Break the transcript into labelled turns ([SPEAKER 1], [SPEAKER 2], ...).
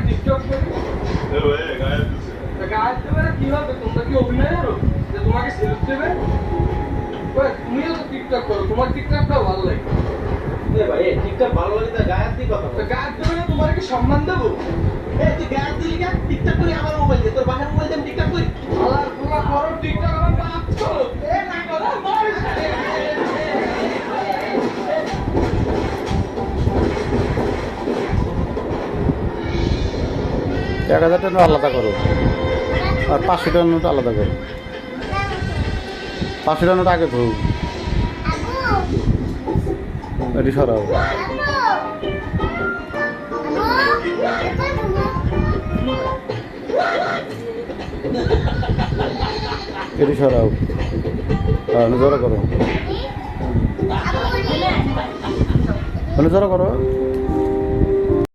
[SPEAKER 1] TikTok করি গায়ে দেবে না কি হবে? তোমরা কি অভিনয় করো যে তোমাকে সেলফ দেবে? তুমিও তো টিকটক করো, তোমার টিকটকটাও ভালো লাগে।
[SPEAKER 2] ভাই টিকটক ভালো লাগে তো গায়ে দিয়ে কথা বল।
[SPEAKER 1] গায়ে দেবে না, তোমার কি সম্মান দেবো?
[SPEAKER 2] তুই গায়ে দিলি কেন? টিকটক করি আমার মোবাইল দিয়ে, তোর বাসার মোবাইল দিয়ে আমি টিকটক করি।
[SPEAKER 1] আল্লাহ তোমরা করো টিকটক, আমার বাপ করো। না করো, মারিস না।
[SPEAKER 3] 1000 টাকা নোট আলাদা করো আর 500 টাকার নোট আলাদা করো। 500 টাকার নোট আগে ধরো, এটি সরাও, এটি সরাও, জোরে করো, জোরে করো।